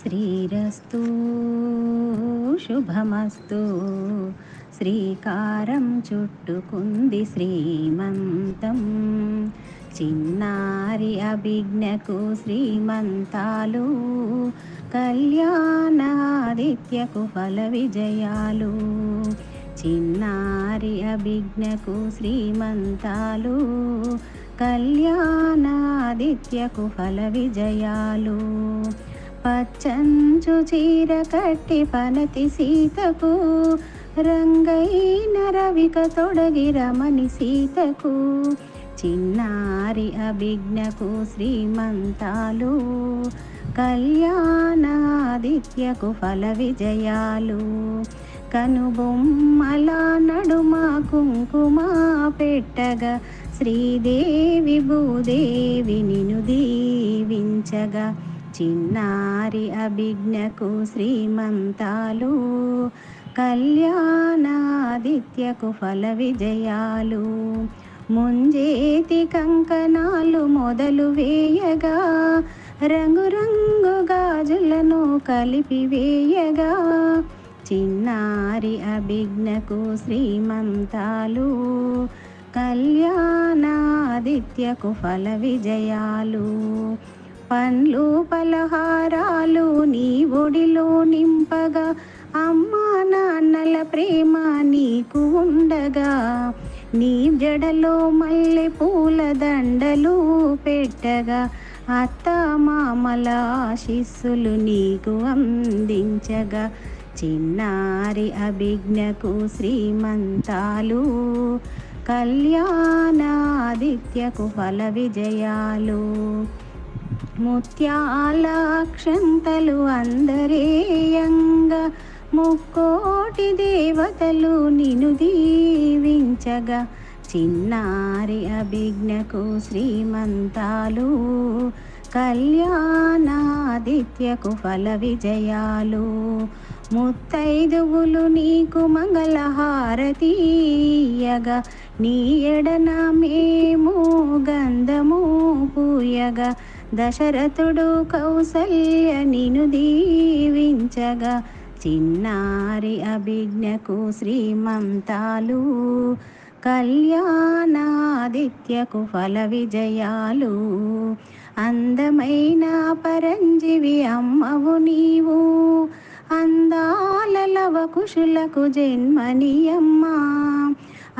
శ్రీరస్తు శుభమస్తు శ్రీకారం చుట్టుకుంది శ్రీమంతం చిన్నారి అభిజ్ఞకు శ్రీమంతాలు కళ్యాణాదిత్యకు ఫల విజయాలు చిన్నారి అభిజ్ఞకు శ్రీమంతాలు కళ్యాణాదిత్యకు ఫల విజయాలు పచ్చంచు చీర కట్టి పనతి సీతకు రంగైన రవిక తొడగి రమణి సీతకు చిన్నారి అభిజ్ఞకు శ్రీమంతాలు కళ్యాణాదిత్యకు ఫల విజయాలు కనుబొమ్మల నడుమ కుంకుమ పెట్టగా శ్రీదేవి భూదేవి నిను దీవించగా చిన్నారి అభిజ్ఞకు శ్రీమంతాలు కళ్యాణాదిత్యకు ఫల విజయాలు ముంజేతి కంకణాలు మొదలు వేయగా రంగురంగు గాజులను కలిపి వేయగా చిన్నారి అభిజ్ఞకు శ్రీమంతాలు కళ్యాణాదిత్యకు ఫల విజయాలు పండ్లు పలహారాలు నీ ఒడిలో నింపగా అమ్మా నాన్నల ప్రేమ నీకు ఉండగా నీ జడలో మల్లె పూల దండలు పెట్టగా అత్త మామల ఆశీస్సులు నీకు అందించగా చిన్నారి అభిజ్ఞకు శ్రీమంతాలు కళ్యాణాదిత్యకు ఫల విజయాలు ముత్యాల అక్షంతలు అందరేయంగా ముక్కోటి దేవతలు నిను దీవించగా చిన్నారి అభిజ్ఞకు శ్రీమంతాలు కళ్యాణాదిత్యకు ఫల విజయాలు ముత్తైదువులు నీకు మంగళహారతీయగా నీ ఎడన మేము గంధము పూయగా దశరథుడు కౌసల్య నిను దీవించగా చిన్నారి అభిజ్ఞకు శ్రీమంతాలు కళ్యాణాదిత్యకు ఫల విజయాలు అందమైన పరంజివి అమ్మవు నీవు అందాల లవకుశులకు జన్మనియమ్మా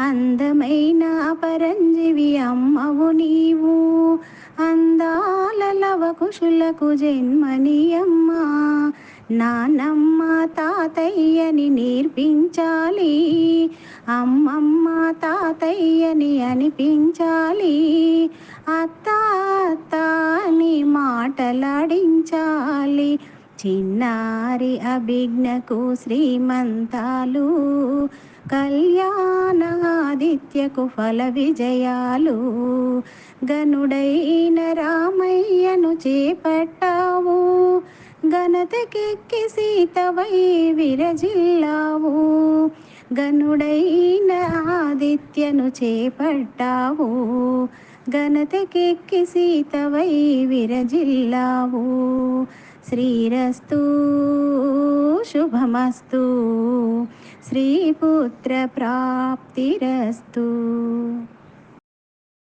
అందమైన పరంజివి అమ్మవు నీవు అందాల లవకుశులకు జన్మనియమ్మా నానమ్మ తాతయ్యని నేర్పించాలి అమ్మమ్మ తాతయ్యని అనిపించాలి అత్త అత్త అని మాటలాడించాలి చిన్నారి అభిజ్ఞకు శ్రీమంతాలు కళ్యాణాదిత్యకు ఫల విజయాలు గనుడైన రామయ్యను చేపట్టావు ఘనతకెక్కి సీతవై విరజిల్లావు గనుడైన ఆదిత్యను చేపట్టావు ఘనతకెక్కి సీతవై విరజిల్లావు శ్రీరస్తు శుభమస్తు శ్రీపుత్ర ప్రాప్తిరస్తు.